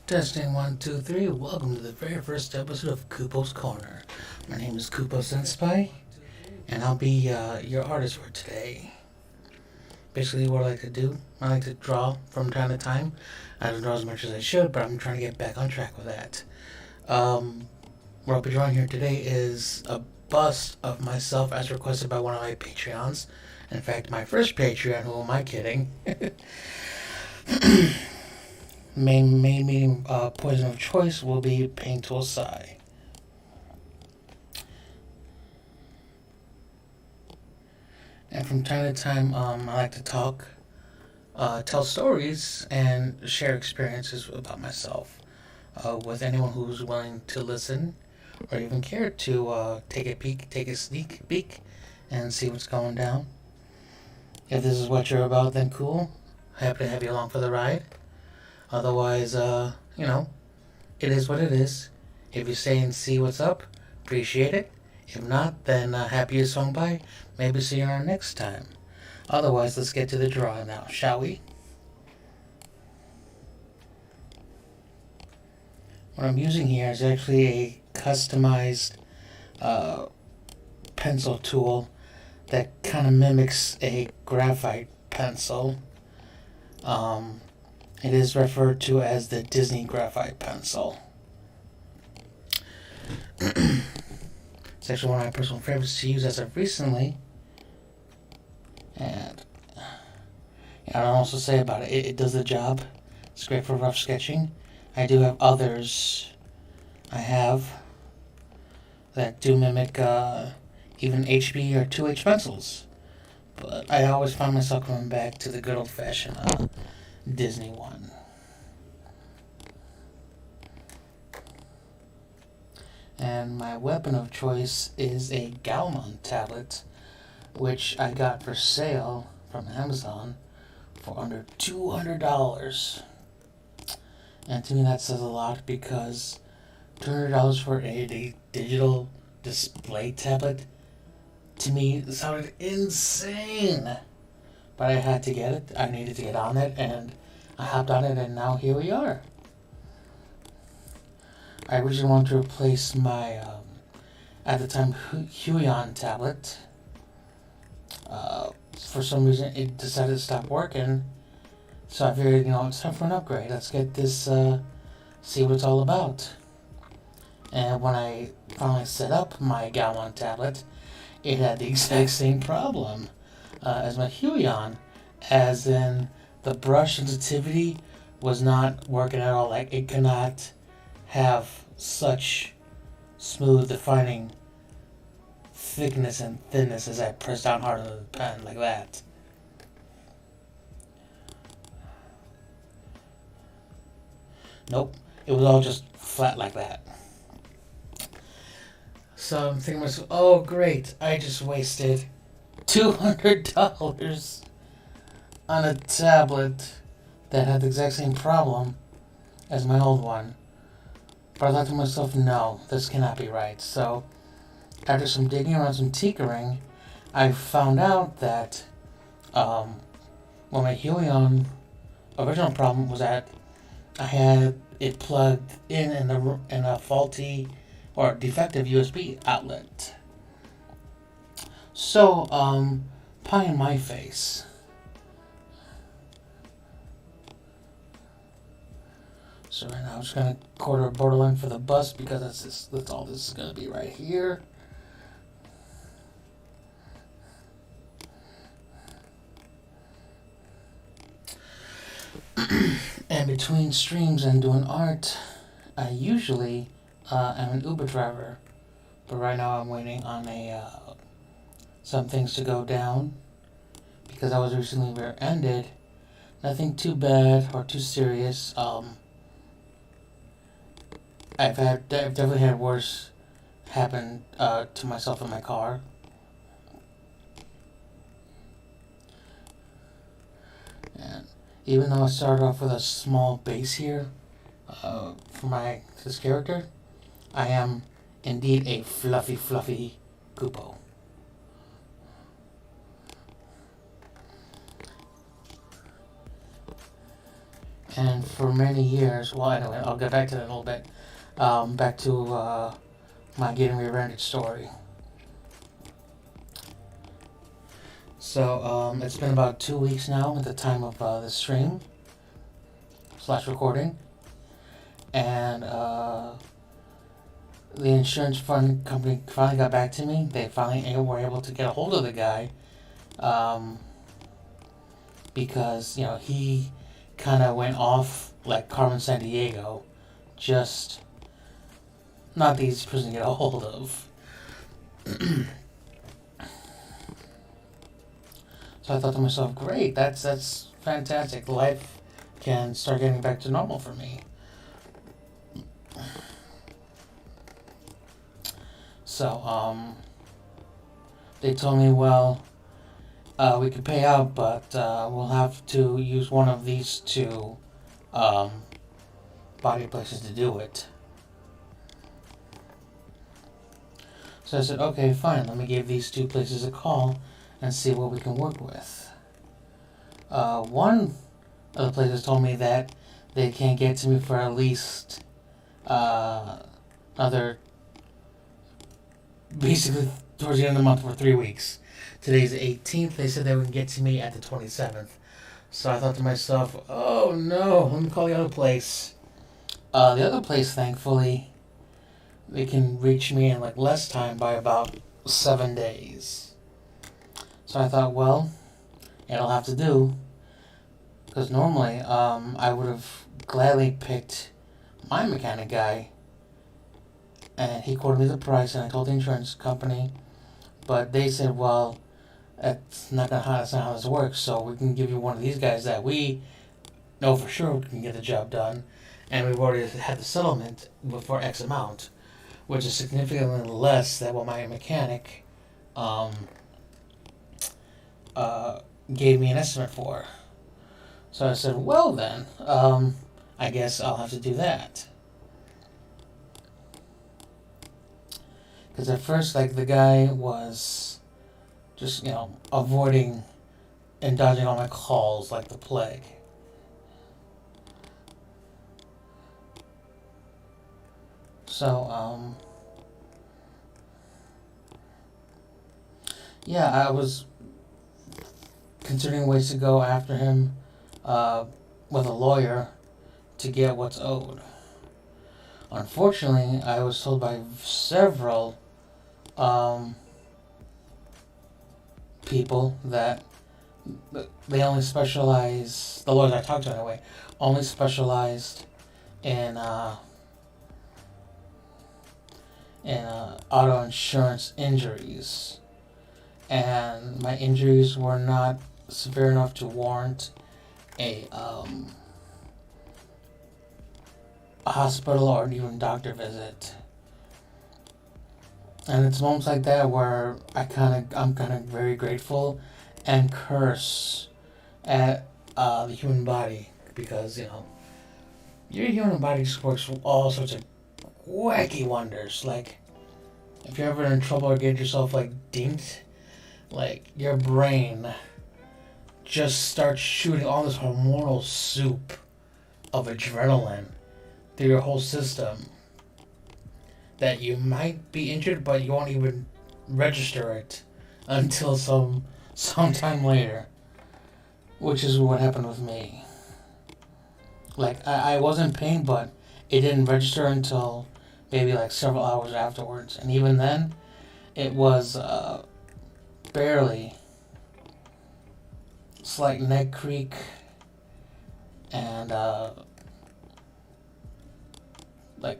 Testing 1, 2, 3. Welcome to the very first episode of Kupo's Corner. My name is Kupo Senpai, and I'll be your artist for today. Basically, what I like to do, I like to draw from time to time. I don't draw as much as I should, but I'm trying to get back on track with that. What I'll be drawing here today is a bust of myself as requested by one of my Patreons. In fact, my first Patreon, who am I kidding? Main poison of choice will be Paint Tool Sai. And from time to time, I like to talk, tell stories, and share experiences about myself with anyone who's willing to listen or even care to take a sneak peek, and see what's going down. If this is what you're about, then cool. Happy to have you along for the ride. Otherwise, it is what it is. If you stay and see what's up, appreciate it. If not, then happy you swung by. Maybe see you on our next time. Otherwise, let's get to the drawing now, shall we? What I'm using here is actually a customized pencil tool that kind of mimics a graphite pencil. It is referred to as the Disney graphite pencil. It's actually one of my personal favorites to use as of recently. And I'll also say about it, it does the job. It's great for rough sketching. I do have others I have that do mimic even HB or 2H pencils. But I always find myself coming back to the good old-fashioned Disney one. And my weapon of choice is a Galmon tablet, which I got for sale from Amazon for under $200. And to me that says a lot, because $200 for a digital display tablet, to me, sounded insane. But I had to get it. I needed to get on it, and I hopped on it, and now here we are. I originally wanted to replace my, at the time, Huion tablet. For some reason, it decided to stop working. So I figured, it's time for an upgrade. Let's get this, see what it's all about. And when I finally set up my Galmon tablet, it had the exact same problem as my Huion, as in the brush sensitivity was not working at all. Like, it cannot have such smooth, defining thickness and thinness as I press down hard on the pen like that. Nope, it was all just flat like that. So I'm thinking to myself, oh great, I just wasted $200 on a tablet that had the exact same problem as my old one. But I thought to myself, no, this cannot be right. So after some digging around, some tinkering, I found out that well, my Huion original problem was that I had it plugged in a faulty or defective USB outlet. So, pie in my face. So right now I'm just gonna quarter a borderline for the bust, because that's all this is gonna be right here. And between streams and doing art, I usually am an Uber driver, but right now I'm waiting on some things to go down, because I was recently rear-ended. Nothing too bad or too serious. I've definitely had worse happen to myself in my car. And even though I started off with a small base here for this character, I am indeed a fluffy Kupo. And for many years, well, anyway, I'll get back to that in a little bit. Back to my getting rear-ended story. So it's been about 2 weeks now at the time of the stream / recording, and the insurance fund company finally got back to me. They finally were able to get a hold of the guy, because he kind of went off like Carmen Sandiego, just not the easiest person to get a hold of. So I thought to myself, great, that's fantastic. Life can start getting back to normal for me. So they told me, well, we could pay out, but we'll have to use one of these two body places to do it. So I said, okay, fine, let me give these two places a call and see what we can work with. One of the places told me that they can't get to me for at least another, basically towards the end of the month, for 3 weeks. Today's the 18th. They said they would get to me at the 27th. So I thought to myself, oh no, let me call the other place. The other place, thankfully, they can reach me in like less time by about 7 days. So I thought, well, it'll have to do. Because normally, I would have gladly picked my mechanic guy, and he quoted me the price, and I told the insurance company, but they said, well, that's not how this works, so we can give you one of these guys that we know for sure can get the job done, and we've already had the settlement for X amount, which is significantly less than what my mechanic gave me an estimate for. So I said, well then, I guess I'll have to do that. Because at first, like, the guy was just, avoiding and dodging all my calls like the plague. So, yeah, I was considering ways to go after him with a lawyer to get what's owed. Unfortunately, I was told by several people that they only specialize, the lawyers I talked to anyway, only specialized in auto insurance injuries. And my injuries were not severe enough to warrant a hospital or even doctor visit. And it's moments like that where I'm kind of very grateful and curse at the human body, because your human body just works all sorts of wacky wonders. Like, if you're ever in trouble or get yourself like dinked, like your brain just starts shooting all this hormonal soup of adrenaline through your whole system that you might be injured, but you won't even register it until sometime later, which is what happened with me. Like, I was in pain, but it didn't register until maybe like several hours afterwards, and even then, it was barely. Slight neck creak and like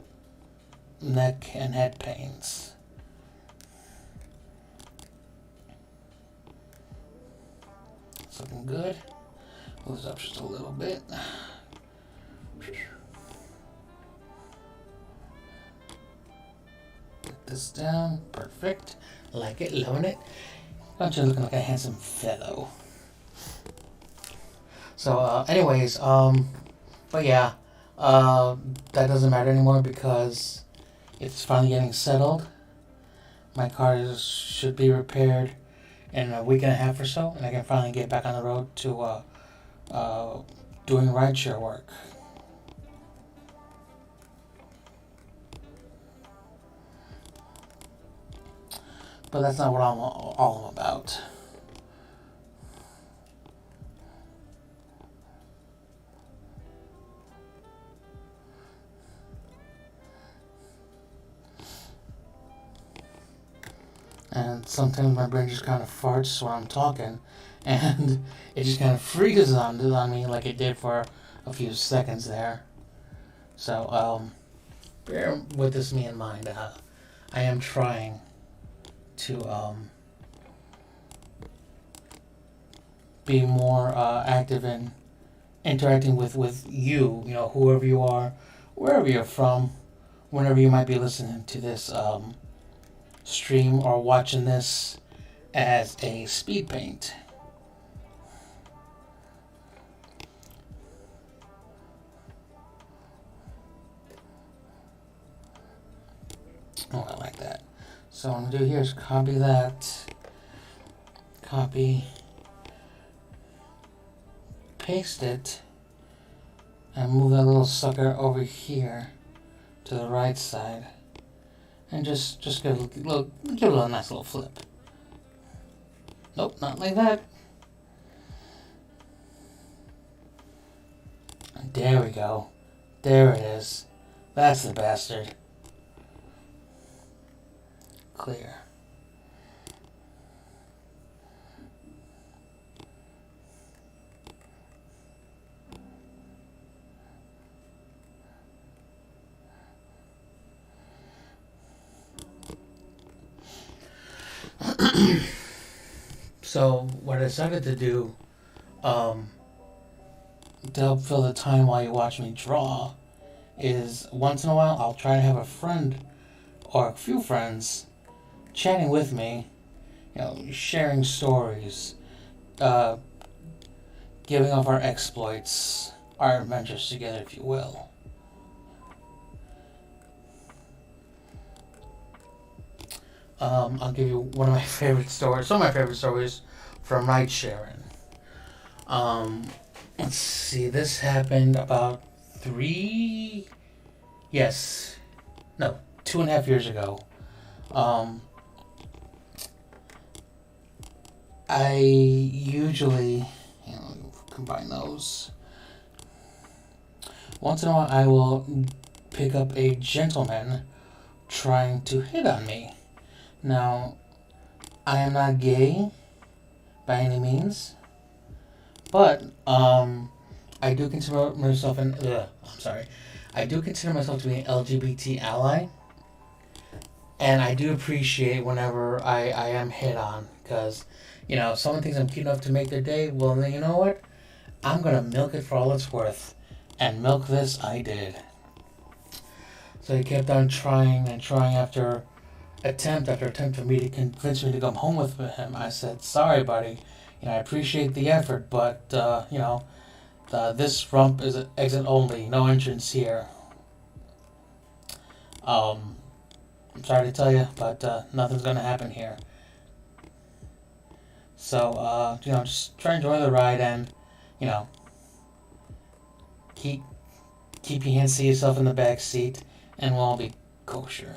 neck and head pains. It's looking good. Move this up just a little bit. Put this down. Perfect. Like it, loving it. Don't you looking like a handsome fellow? So, anyways, but yeah, that doesn't matter anymore because it's finally getting settled. My car should be repaired in a week and a half or so, and I can finally get back on the road to doing rideshare work. But that's not what I'm all about. And sometimes my brain just kind of farts when I'm talking, and it just kind of freezes on me like it did for a few seconds there. So, bear with this me in mind. I am trying to be more active in interacting with you, whoever you are, wherever you're from, whenever you might be listening to this stream or watching this as a speed paint. Oh, I like that. So what I'm going to do here is copy that, copy, paste it, and move that little sucker over here to the right side. And just give it a nice little flip. Nope, not like that. There we go. There it is. That's the bastard. Clear. So what I decided to do, to help fill the time while you watch me draw, is once in a while I'll try to have a friend or a few friends chatting with me, sharing stories, giving off our exploits, our adventures together, if you will. I'll give you one of my favorite stories, some of my favorite stories from ride sharing. Let's see, this happened about 2.5 years ago. I usually, combine those. Once in a while, I will pick up a gentleman trying to hit on me. Now, I am not gay by any means, but I do consider myself I do consider myself to be an LGBT ally, and I do appreciate whenever I am hit on, because someone thinks I'm cute enough to make their day. Well, then you know what? I'm gonna milk it for all it's worth, and milk this I did. So he kept on trying and trying after attempt for me to convince me to come home with him. I said, sorry, buddy. I appreciate the effort, but, this rump is an exit only. No entrance here. I'm sorry to tell you, but nothing's going to happen here. So, just try and enjoy the ride and, keep your hands to yourself in the back seat, and we'll all be kosher.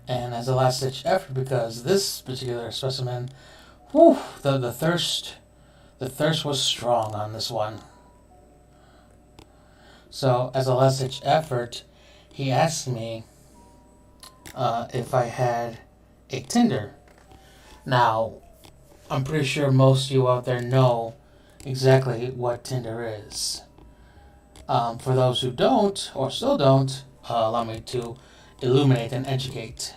And as a last-ditch effort, because this particular specimen, the thirst was strong on this one. So, as a last-ditch effort, he asked me if I had a Tinder. Now, I'm pretty sure most of you out there know exactly what Tinder is. For those who don't, or still don't, allow me to illuminate and educate,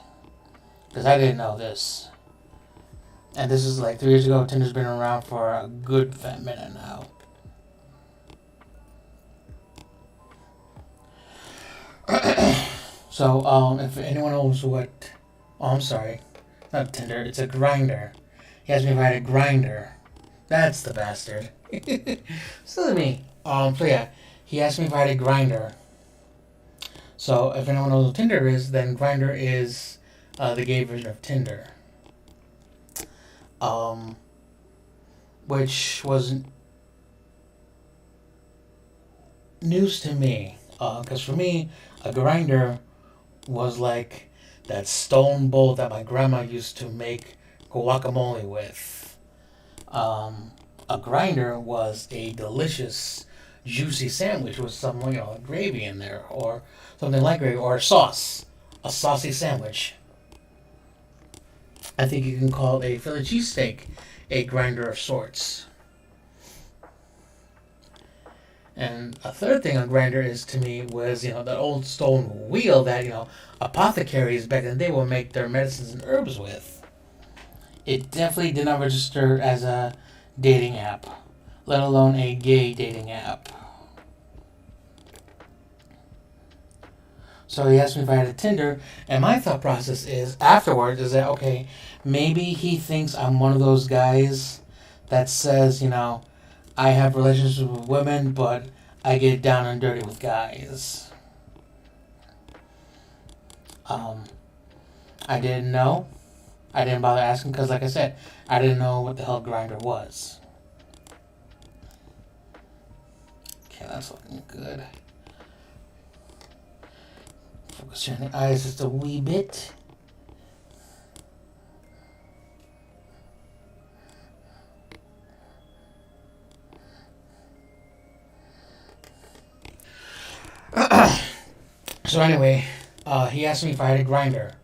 because I didn't know this. And this is like 3 years ago. Tinder's been around for a good fat minute now. So, if anyone knows what... Oh, I'm sorry. Not Tinder, it's a Grinder. He asked me if I had a Grinder. That's the bastard. Silly me. So yeah, he asked me if I had a Grinder. So, if anyone knows what Tinder is, then Grindr is the gay version of Tinder. which was news to me. Because for me, a grinder was like that stone bowl that my grandma used to make guacamole with. A grinder was a delicious, juicy sandwich with some, gravy in there, or something like gravy, or a sauce, a saucy sandwich. I think you can call a Philly cheesesteak a grinder of sorts. And a third thing a grinder is to me was, that old stone wheel that, apothecaries back in the day would make their medicines and herbs with. It definitely did not register as a dating app, let alone a gay dating app. So he asked me if I had a Tinder, and my thought process is afterwards is that, okay, maybe he thinks I'm one of those guys that says, I have relationships with women, but I get down and dirty with guys. I didn't know. I didn't bother asking because, like I said, I didn't know what the hell Grindr was. Okay, that's looking good. Focus here on the eyes just a wee bit. So anyway, he asked me if I had a grinder.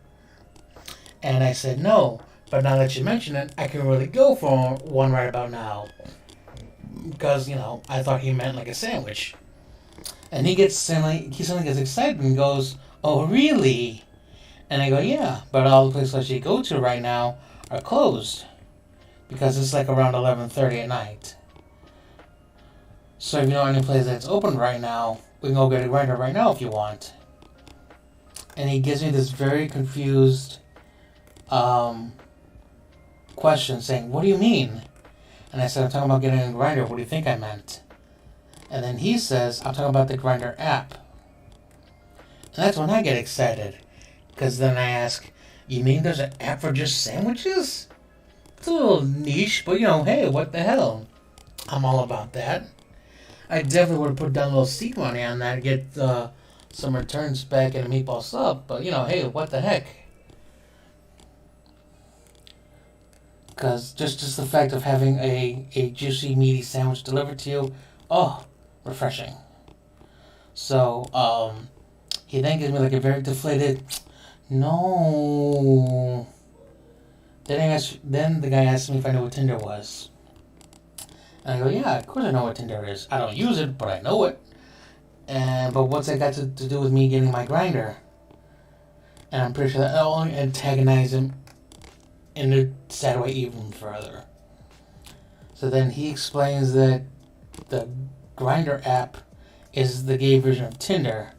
And I said no. But now that you mention it, I can really go for one right about now. Because, I thought he meant like a sandwich. And he suddenly gets excited and goes, "Oh, really?" And I go, "Yeah, but all the places that you go to right now are closed. Because it's like around 11:30 at night. So if you know any place that's open right now, we can go get a grinder right now if you want." And he gives me this very confused question saying, "What do you mean?" And I said, "I'm talking about getting a grinder. What do you think I meant?" And then he says, "I'm talking about the Grindr app." And that's when I get excited. Because then I ask, "You mean there's an app for just sandwiches?" It's a little niche, but hey, what the hell? I'm all about that. I definitely would have put down a little seed money on that and get some returns back in a meatball sub. But, hey, what the heck? Because just the fact of having a juicy, meaty sandwich delivered to you, refreshing. So, he then gives me like a very deflated, "No." Then the guy asked me if I knew what Tinder was. And I go, "Yeah, of course I know what Tinder is. I don't use it, but I know it. But what's that got to do with me getting my grinder?" And I'm pretty sure that I'll only antagonize him in a sad way even further. So then he explains that the Grindr app is the gay version of Tinder.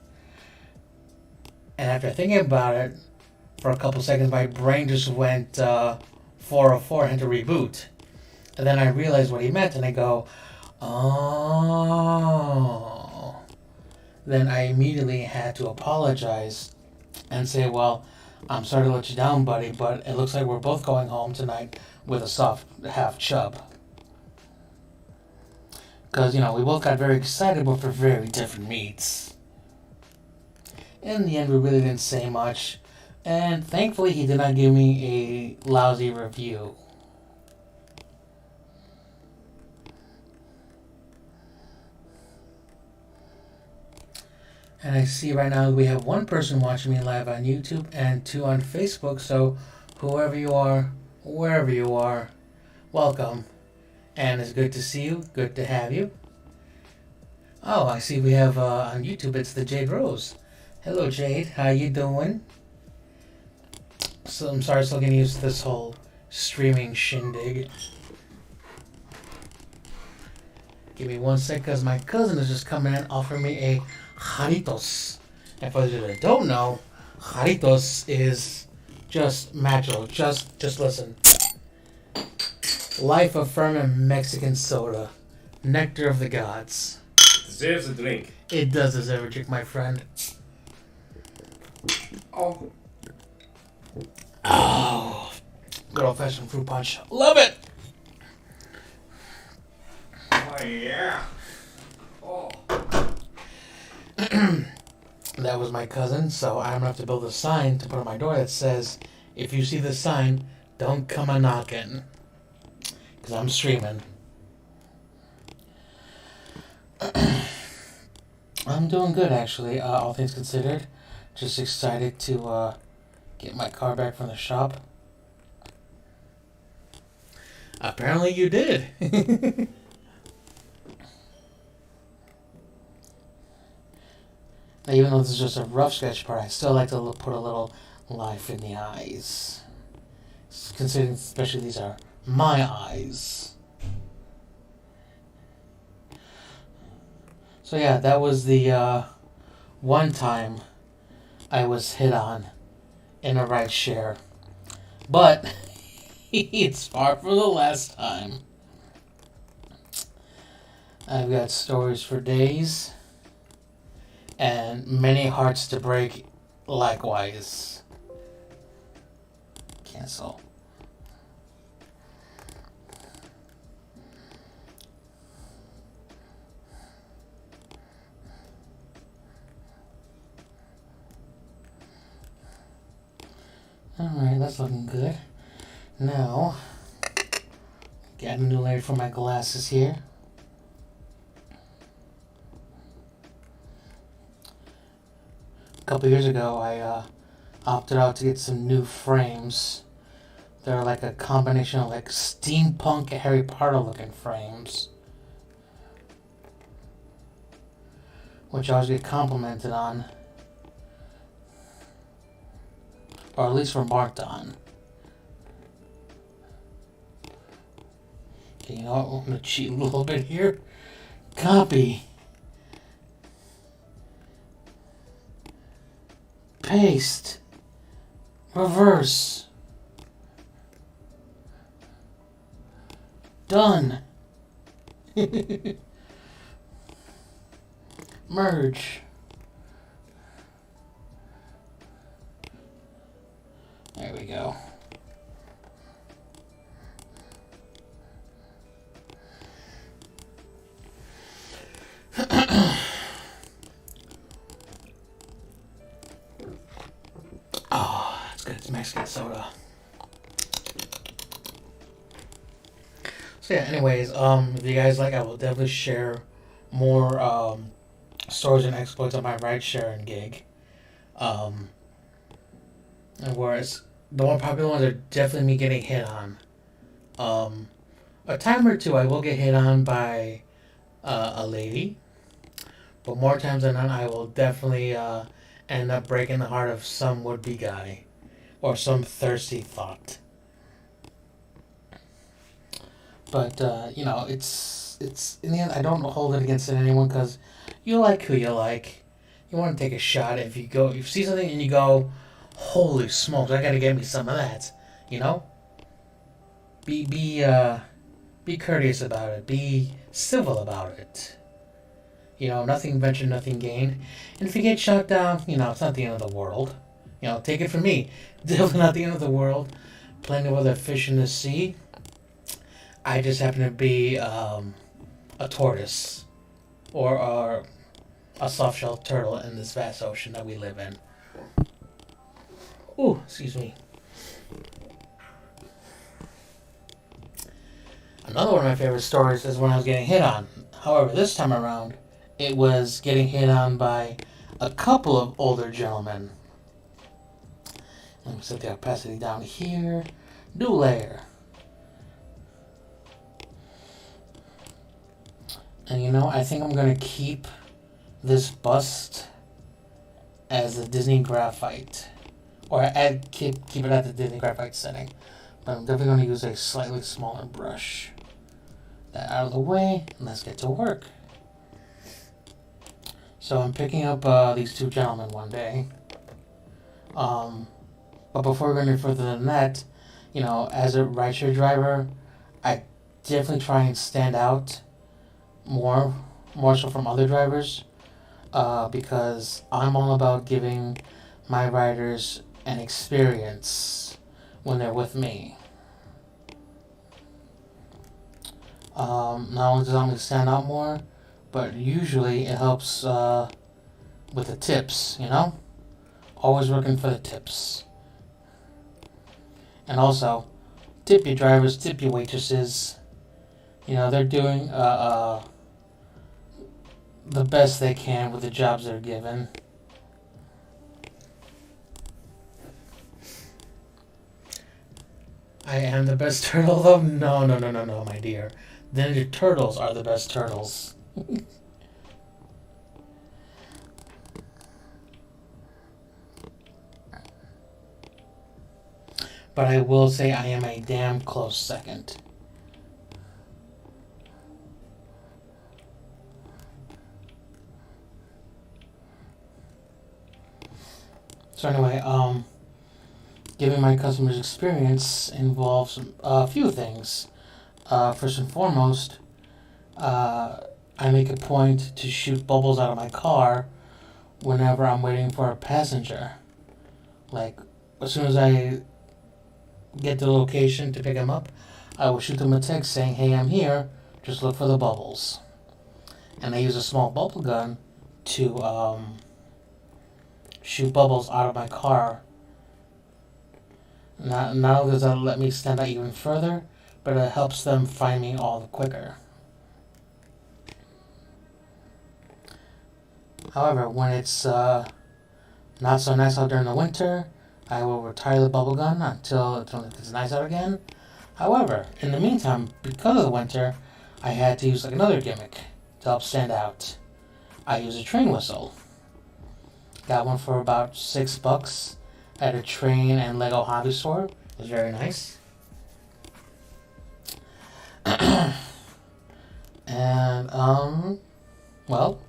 And after thinking about it for a couple seconds, my brain just went 404 and had to reboot. And then I realized what he meant, and I go, "Oh." Then I immediately had to apologize and say, "Well, I'm sorry to let you down, buddy, but it looks like we're both going home tonight with a soft half chub." Because, we both got very excited, but for very different meats. In the end, we really didn't say much, and thankfully he did not give me a lousy review. And I see right now we have one person watching me live on YouTube and 2 on Facebook. So whoever you are, wherever you are, welcome. And it's good to see you. Good to have you. Oh, I see we have on YouTube, it's the Jade Rose. Hello, Jade. How you doing? So I'm sorry, still getting used to this whole streaming shindig. Give me one sec, because my cousin is just coming in offering me a Jarritos. And for those that don't know, Jarritos is just magical. Just listen. Life-affirming Mexican soda. Nectar of the gods. It deserves a drink. It does deserve a drink, my friend. Oh. Oh. Good old-fashioned fruit punch. Love it! yeah. Oh. That was my cousin, so I'm gonna have to build a sign to put on my door that says, if you see this sign, don't come a knocking. Because I'm streaming. I'm doing good, actually, all things considered. Just excited to get my car back from the shop. Apparently you did. Even though this is just a rough sketch part, I still like to put a little life in the eyes. Considering, especially, these are my eyes. So yeah, that was the one time I was hit on in a ride share. But it's far from the last time. I've got stories for days. And many hearts to break likewise. Cancel. Alright, that's looking good. Now, got a new layer for my glasses here. A couple years ago, I opted out to get some new frames. They're like a combination of like steampunk Harry Potter looking frames, which I always get complimented on, or at least remarked on. Okay, you know what? I'm gonna cheat a little bit here. Copy. Paste. Reverse. Done. Merge. There we go. Oh, that's good. It's Mexican soda. So yeah, anyways, if you guys like, I will definitely share more stories and exploits on my ride sharing gig. And whereas the more popular ones are definitely me getting hit on. A time or two I will get hit on by a lady, but more times than not I will definitely end up breaking the heart of some would-be guy or some thirsty thought. But you know, it's in the end I don't hold it against anyone because you like who you like. You want to take a shot if you see something and you go, holy smokes, I gotta get me some of that. You know, be courteous about it. Be civil about it. You know, nothing ventured, nothing gained. And if you get shot down, you know, it's not the end of the world. You know, take it from me. Definitely not the end of the world. Plenty of other fish in the sea. I just happen to be a tortoise or a soft-shelled turtle in this vast ocean that we live in. Ooh, excuse me. Another one of my favorite stories is when I was getting hit on. However, this time around, it was getting hit on by a couple of older gentlemen. Let me set the opacity down here. New layer. And you know, I think I'm going to keep this bust as a Disney graphite. Or keep it at the Disney graphite setting. But I'm definitely going to use a slightly smaller brush. That out of the way, and let's get to work. So I'm picking up these two gentlemen one day. But before we go any further than that, you know, as a rideshare driver, I definitely try and stand out more so from other drivers, because I'm all about giving my riders an experience when they're with me. Not only does it help me stand out more, but usually it helps with the tips, you know? Always looking for the tips. And also, tip your drivers, tip your waitresses. You know, they're doing the best they can with the jobs they're given. I am the best turtle, though? No, no, no, no, no, my dear. Then your turtles are the best turtles. But I will say I am a damn close second. So anyway, giving my customers experience involves a few things. First and foremost, I make a point to shoot bubbles out of my car whenever I'm waiting for a passenger. Like, as soon as I get to the location to pick them up, I will shoot them a text saying, "Hey, I'm here. Just look for the bubbles." And I use a small bubble gun to shoot bubbles out of my car. Not only does that let me stand out even further, but it helps them find me all the quicker. However, when it's not so nice out during the winter, I will retire the bubble gun until it's nice out again. However, in the meantime, because of the winter, I had to use like another gimmick to help stand out. I use a train whistle. Got one for about $6 at a train and Lego hobby store. It was very nice. And well,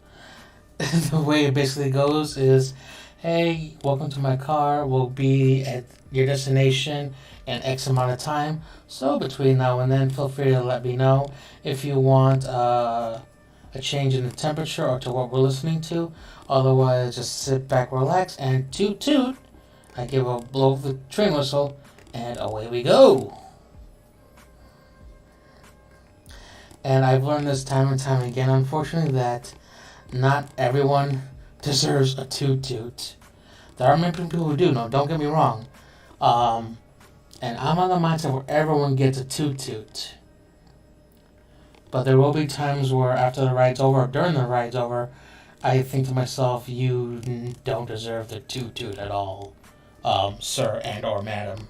the way it basically goes is, "Hey, welcome to my car. We'll be at your destination in X amount of time. So between now and then, feel free to let me know if you want a change in the temperature or to what we're listening to. Otherwise, just sit back, relax, and toot toot." I give a blow of the train whistle, and away we go. And I've learned this time and time again, unfortunately, that not everyone deserves a toot toot. There are many people who do. No, don't get me wrong. And I'm on the mindset where everyone gets a toot toot. But there will be times where after the ride's over or during the ride's over, I think to myself, you don't deserve the toot toot at all, sir and or madam.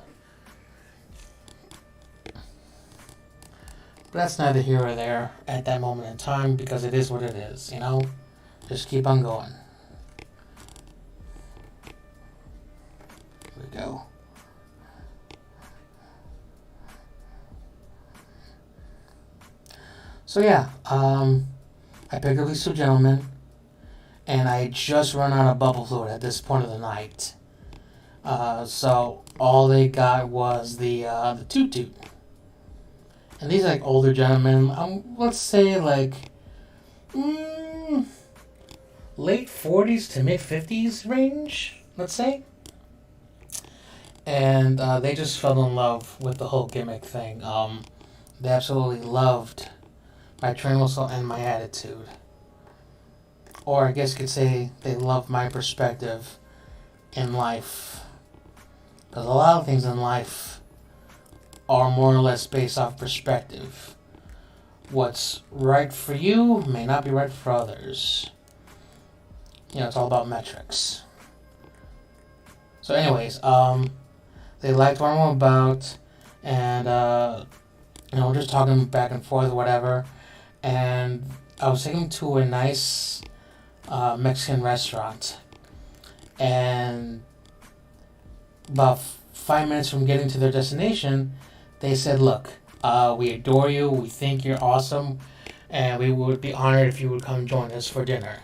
But that's neither here or there at that moment in time because it is what it is, you know? Just keep on going. Here we go. So yeah, I picked up these two gentlemen, and I just run out of bubble fluid at this point of the night. So all they got was the toot toot. And these are like older gentlemen, let's say like late 40s to mid 50s range, let's say. And they just fell in love with the whole gimmick thing. They absolutely loved my train whistle and my attitude. Or I guess you could say they loved my perspective in life. Because a lot of things in life are more or less based off perspective. What's right for you may not be right for others. You know, it's all about metrics. So anyways, they liked what I'm about, and you know, we're just talking back and forth, whatever. And I was taking them to a nice Mexican restaurant, and about 5 minutes from getting to their destination, they said, "Look, we adore you, we think you're awesome, and we would be honored if you would come join us for dinner."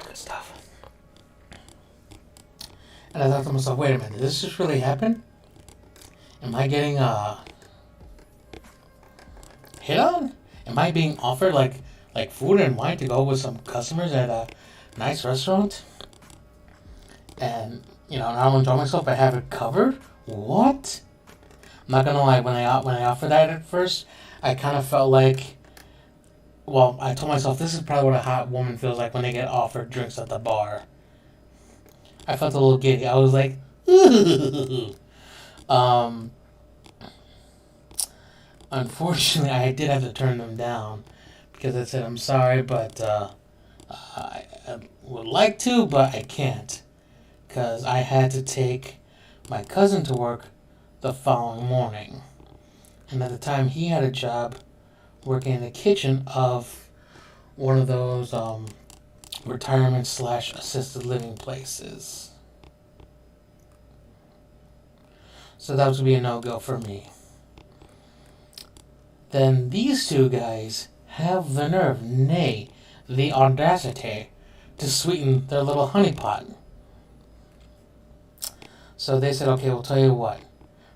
Good stuff. And I thought to myself, wait a minute, did this just really happen? Am I getting hit on? Am I being offered like food and wine to go with some customers at a nice restaurant? And, you know, I don't enjoy myself, I have it covered? What? not gonna lie, when I offered that at first, I kind of felt like, well, I told myself this is probably what a hot woman feels like when they get offered drinks at the bar. I felt a little giddy. I was like, ooh. Unfortunately, I did have to turn them down because I said I'm sorry, but I would like to, but I can't because I had to take my cousin to work the following morning, and at the time he had a job working in the kitchen of one of those retirement slash assisted living places. So that was gonna be a no go for me. Then these two guys have the nerve, nay, the audacity, to sweeten their little honeypot. So they said, okay, we'll tell you what.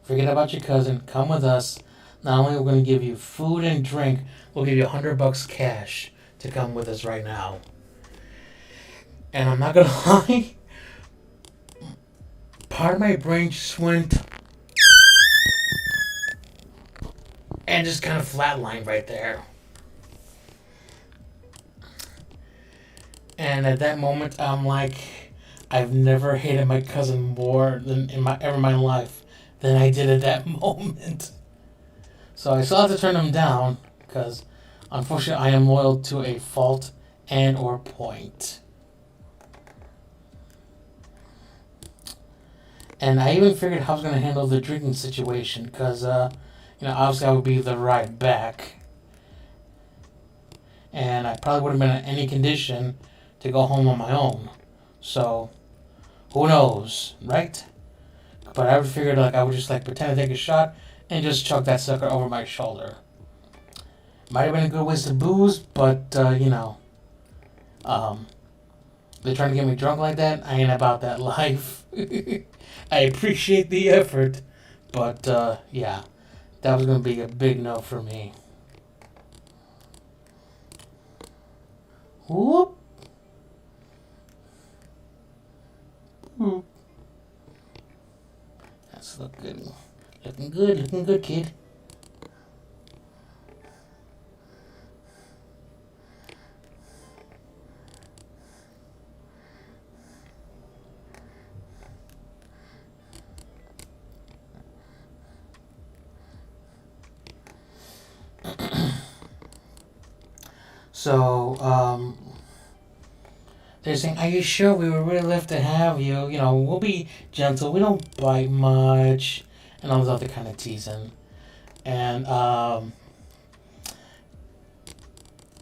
Forget about your cousin. Come with us. Not only are we going to give you food and drink, we'll give you $100 cash to come with us right now. And I'm not going to lie. Part of my brain just went and just kind of flatlined right there. And at that moment, I'm like, I've never hated my cousin more than in my life than I did at that moment. So I still have to turn him down because, unfortunately, I am loyal to a fault and or point. And I even figured how I was going to handle the drinking situation because, obviously I would be the ride back. And I probably would have been in any condition to go home on my own. So, who knows, right? But I would figured I would just pretend to take a shot and just chuck that sucker over my shoulder. Might have been a good waste of booze, but they're trying to get me drunk like that. I ain't about that life. I appreciate the effort, but yeah, that was gonna be a big no for me. Whoop. Whoop. That's looking good, kid. So, they're saying, are you sure we would really love to have you? We'll be gentle. We don't bite much. And all this other kind of teasing. And like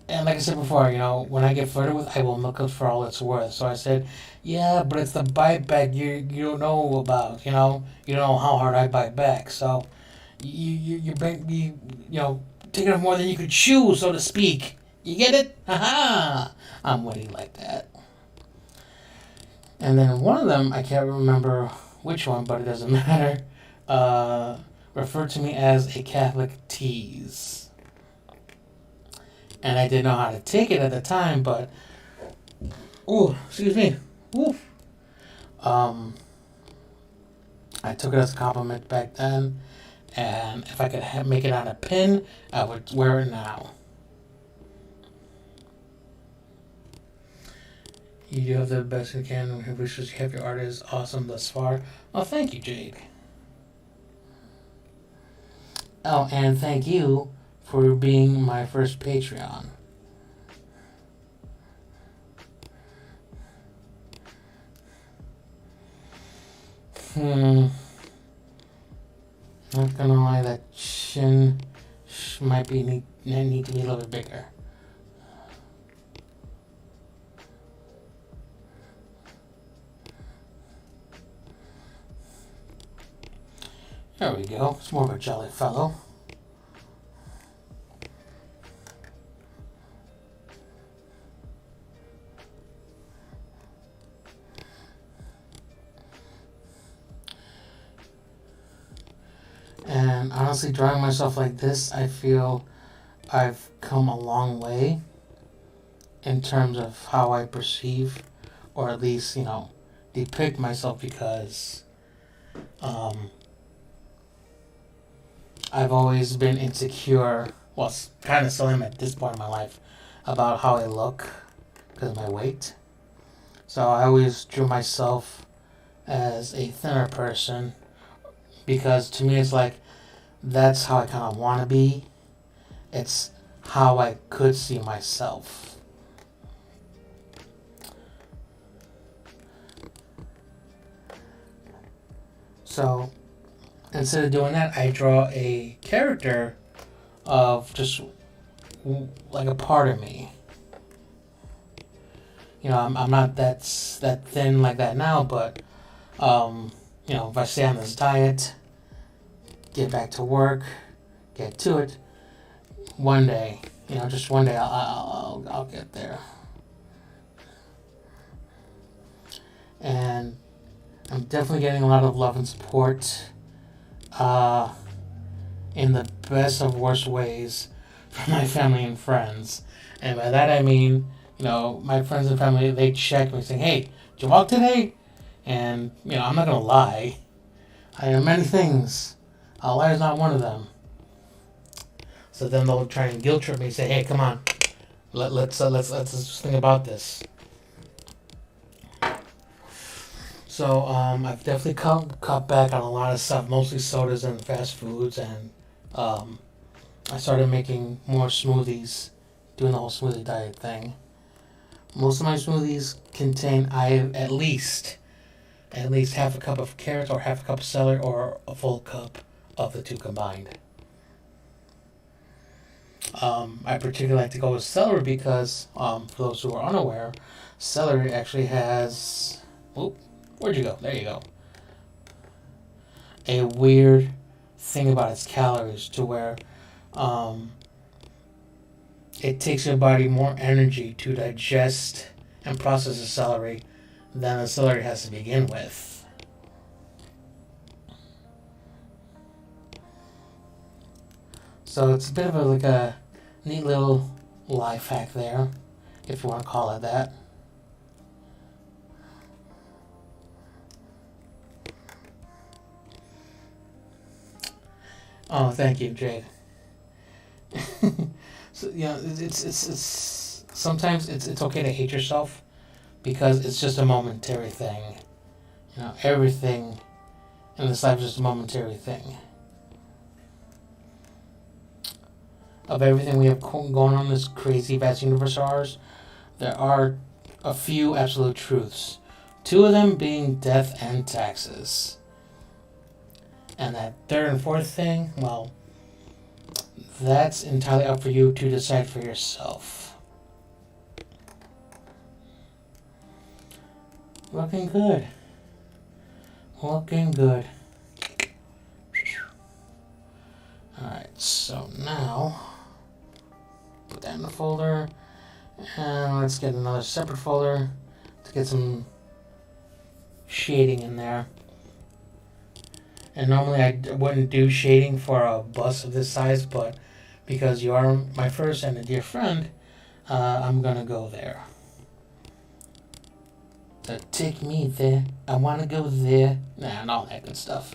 I said before, when I get flirted with, I will milk it for all it's worth. So I said, yeah, but it's the bite back you don't know about, You don't know how hard I bite back. So you take it more than you could chew, so to speak. You get it? Haha! I'm witty like that. And then one of them, I can't remember which one, but it doesn't matter, referred to me as a Catholic tease. And I didn't know how to take it at the time, but... Ooh, excuse me. Ooh. I took it as a compliment back then, and if I could make it on a pin, I would wear it now. You do have the best you can. We wish you have your art is awesome thus far. Well, thank you, Jade. Oh, and thank you for being my first Patreon. Not gonna lie, that chin might need to be a little bit bigger. There we go. It's more of a jolly fellow. And honestly, drawing myself like this, I feel I've come a long way in terms of how I perceive, or at least, depict myself because, I've always been insecure. Well, kind of still am at this point in my life about how I look because of my weight. So I always drew myself as a thinner person because to me it's like that's how I kind of want to be. It's how I could see myself. So instead of doing that, I draw a character of just like a part of me. You know, I'm not that thin like that now, but you know, if I stay on this diet, get back to work, get to it, one day, you know, just one day, I'll get there. And I'm definitely getting a lot of love and support, in the best of worst ways, from my family and friends. And by that I mean, you know, my friends and family, they check me saying, hey, did you walk today? And, you know, I'm not going to lie. I am many things. A lie is not one of them. So then they'll try and guilt trip me and say, hey, come on. Let's just think about this. So I've definitely cut back on a lot of stuff, mostly sodas and fast foods, and I started making more smoothies, doing the whole smoothie diet thing. Most of my smoothies contain at least half a cup of carrots or half a cup of celery or a full cup of the two combined. I particularly like to go with celery because, for those who are unaware, celery actually has... Oop, where'd you go? There you go. A weird thing about its calories to where it takes your body more energy to digest and process the celery than the celery has to begin with. So it's a bit of a neat little life hack there, if you want to call it that. Oh, thank you, Jade. So you know, it's sometimes it's okay to hate yourself because it's just a momentary thing. You know, everything in this life is just a momentary thing. Of everything we have going on in this crazy vast universe of ours, there are a few absolute truths. Two of them being death and taxes. And that third and fourth thing, well, that's entirely up for you to decide for yourself. Looking good. Looking good. Alright, so now, put that in the folder, and let's get another separate folder to get some shading in there. And normally I wouldn't do shading for a bust of this size, but because you are my first and a dear friend, I'm gonna go there. So take me there. I wanna go there. And all that good stuff.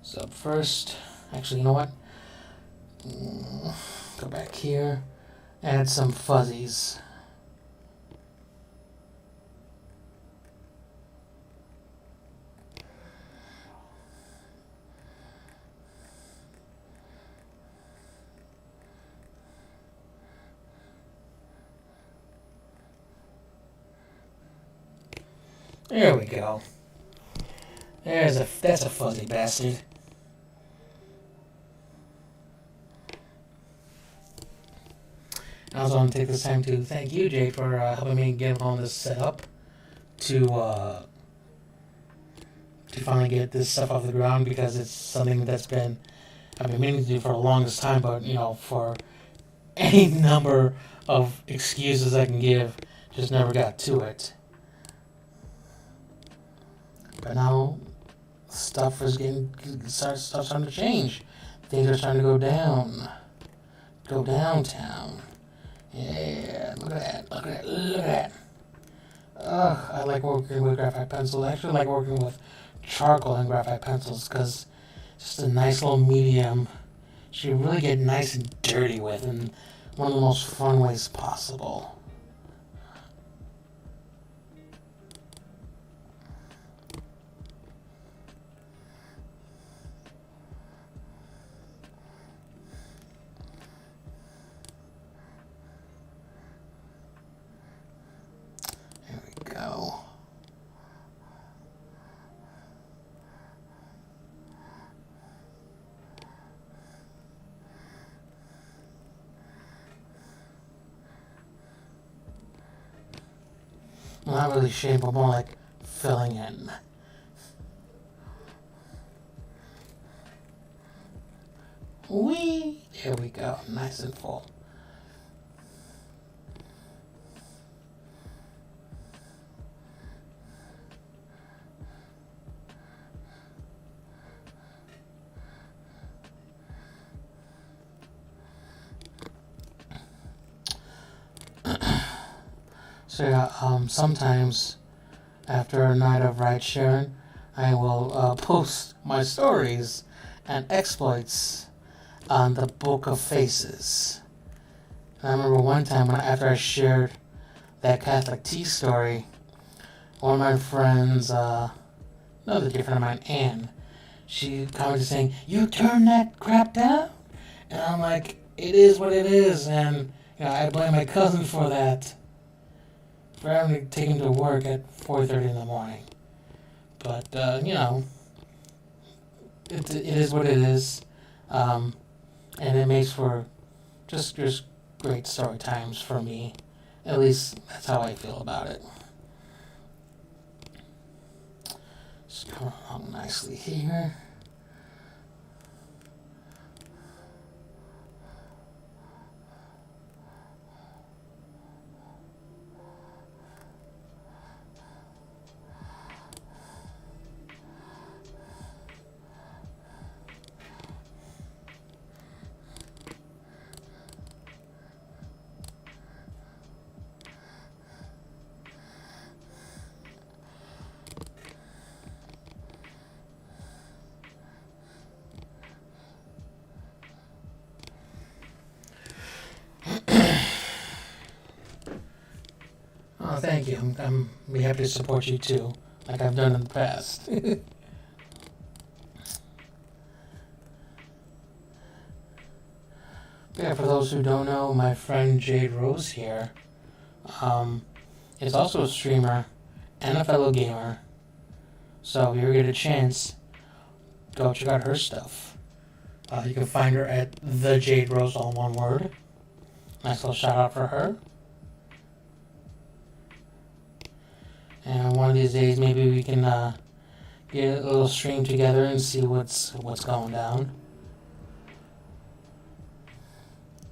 So first, actually, you know what? Go back here. Add some fuzzies. There we go. That's a fuzzy bastard. I also want to take this time to thank you, Jay, for helping me get all this set up to finally get this stuff off the ground because it's something that's I've been meaning to do for the longest time, but you know, for any number of excuses I can give, just never got to it. But now stuff is stuff's starting to change. Things are starting to go down. Go downtown. Yeah, look at that. Ugh, I like working with graphite pencil. I actually like working with charcoal and graphite pencils because just a nice little medium. So you really get nice and dirty with in one of the most fun ways possible. There we go. Well, not really shape, but more like filling in. Whee! There we go. Nice and full. So yeah, sometimes after a night of ride sharing, I will post my stories and exploits on the Book of Faces. And I remember one time after I shared that Catholic tea story, one of my friends, another dear friend of mine, Anne, she commented saying, "You turned that crap down?" And I'm like, "It is what it is," and I blame my cousin for that. For having to take him to work at 4:30 in the morning. But, it is what it is. And it makes for just great story times for me. At least that's how I feel about it. Just come along nicely here. Oh, thank you. I'm be happy to support you too, like I've done in the past. Yeah, for those who don't know, my friend Jade Rose here is also a streamer and a fellow gamer. So if you ever get a chance, go check out her stuff. You can find her at the Jade Rose, all one word. Nice little shout out for her. And one of these days, maybe we can get a little stream together and see what's going down.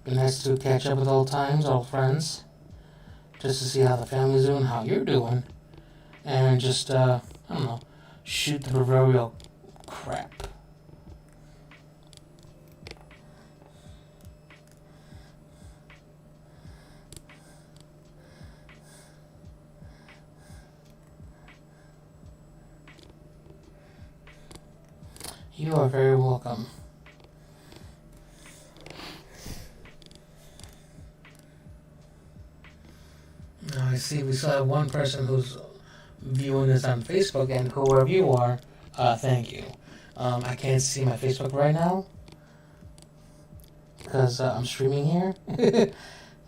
Be nice to catch up with old times, old friends, just to see how the family's doing, how you're doing, and just I don't know, shoot the proverbial crap. You are very welcome. Now I see we still have one person who's viewing this on Facebook, and whoever you are, thank you. I can't see my Facebook right now because I'm streaming here.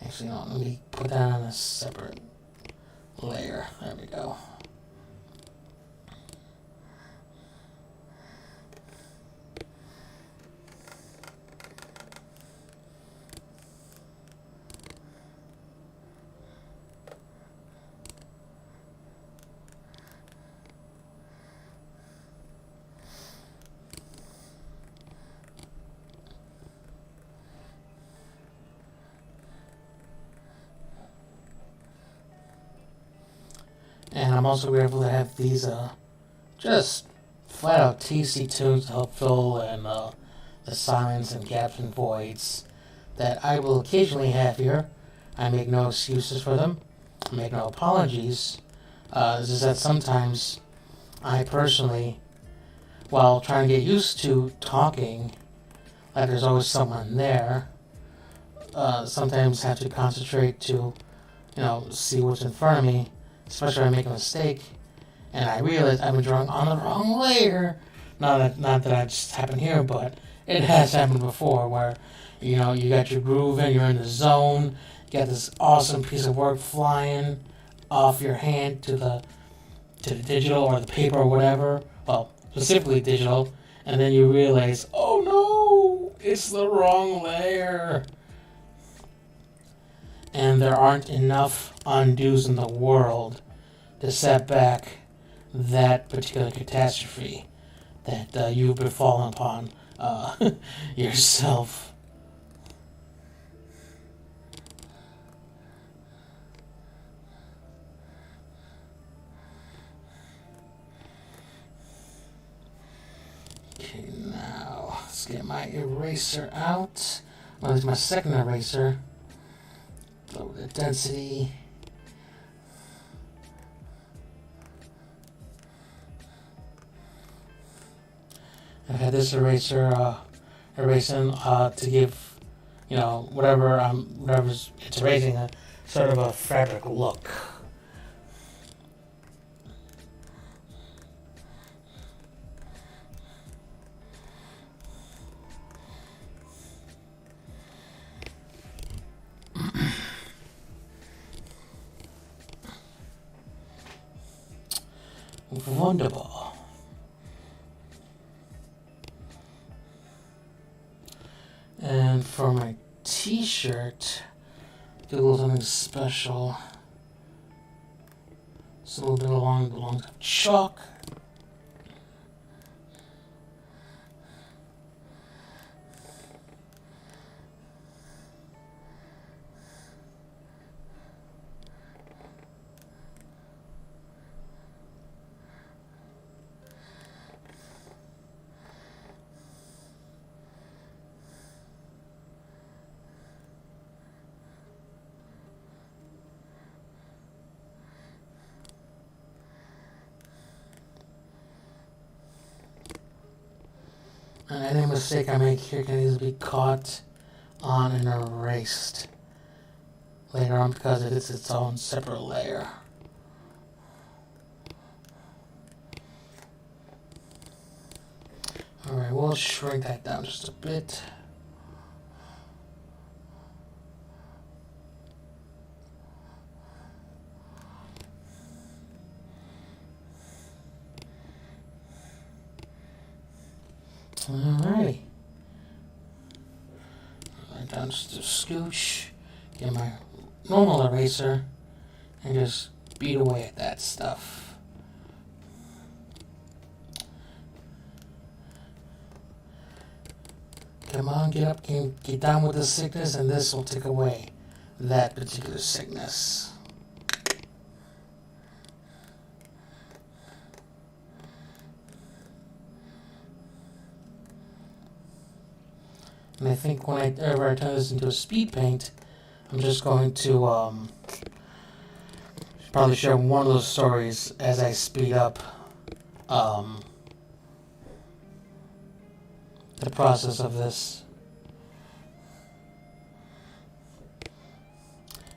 Actually, no, let me put that on a separate layer. There we go. And I'm also grateful to have these just flat out TC tunes to help fill in the silence and gaps and voids that I will occasionally have here. I make no excuses for them. I make no apologies. It's just that sometimes I personally while trying to get used to talking, like there's always someone there. Sometimes have to concentrate to, see what's in front of me, especially when I make a mistake, and I realize I've been drawing on the wrong layer. Not that that just happened here, but it has happened before where, you got your groove in, you're in the zone, you got this awesome piece of work flying off your hand to the digital or the paper or whatever. Well, specifically digital, and then you realize, oh no, it's the wrong layer. And there aren't enough undos in the world to set back that particular catastrophe that you've befallen upon yourself. Okay, now let's get my eraser out. Well, there's my second eraser. Lower the density. I've had this eraser erasing to give, whatever's it's erasing a sort of a fabric look. Wonderful. And for my t-shirt, do a little something special. It's a little bit along the lines of chalk. And any mistake I make here can easily be caught on and erased later on because it is its own separate layer. Alright, we'll shrink that down just a bit. Alrighty. Right down just a scooch. Get my normal eraser and just beat away at that stuff. Come on, get up, get down with the sickness, and this will take away that particular sickness. And I think whenever I turn this into a speed paint, I'm just going to probably share one of those stories as I speed up the process of this.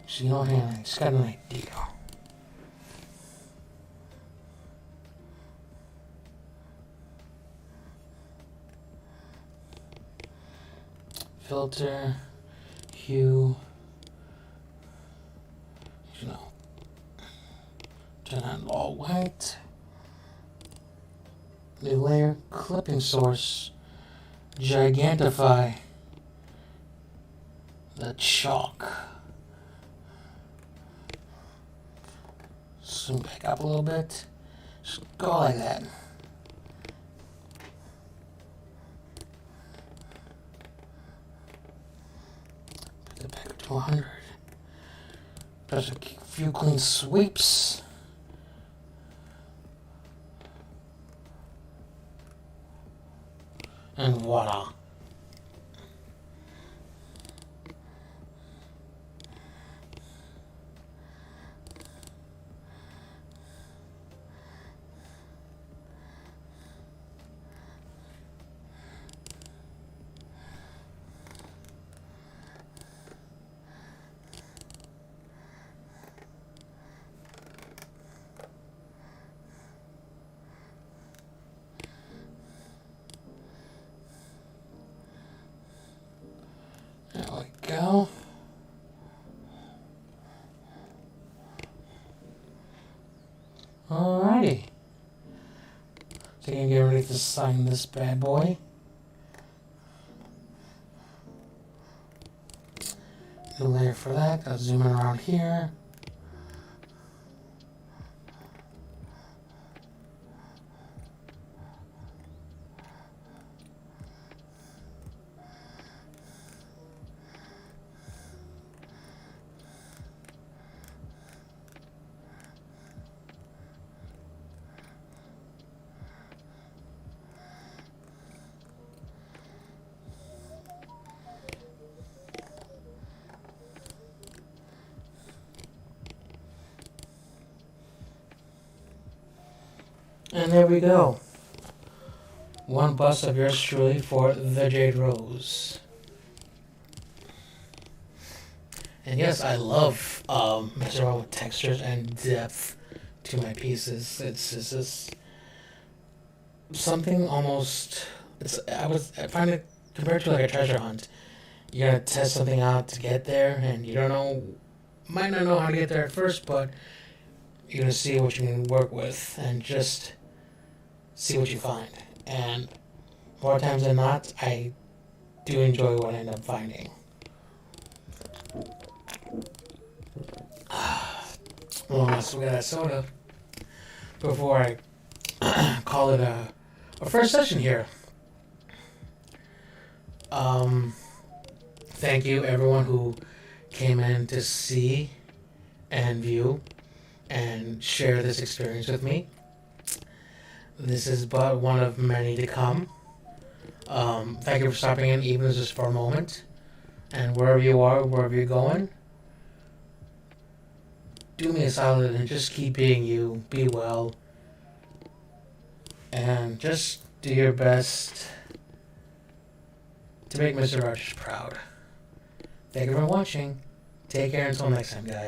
So hang on, I just got an idea. Filter, hue, turn on all white. New layer, clipping source, gigantify the chalk. Zoom back up a little bit. Just go like that. Put it back up to 100. Just a few clean sweeps. And voila. Alrighty. So you can get ready to sign this bad boy. New layer for that. I'll zoom in around here. And there we go. One bust of yours truly for the Jade Rose. And yes, I love messing around with textures and depth to my pieces. It's just something almost. I find it compared to like a treasure hunt. You gotta test something out to get there, and you don't know, might not know how to get there at first, but you're gonna see what you can work with and just see what you find. And more times than not, I do enjoy what I end up finding. Well, let's get that soda before I call it a first session here. Thank you everyone who came in to see and view and share this experience with me. This is but one of many to come. Thank you for stopping in, even if it's just for a moment. And wherever you are, wherever you're going, do me a solid and just keep being you. Be well. And just do your best to make Mr. Rogers proud. Thank you for watching. Take care until next time, guys.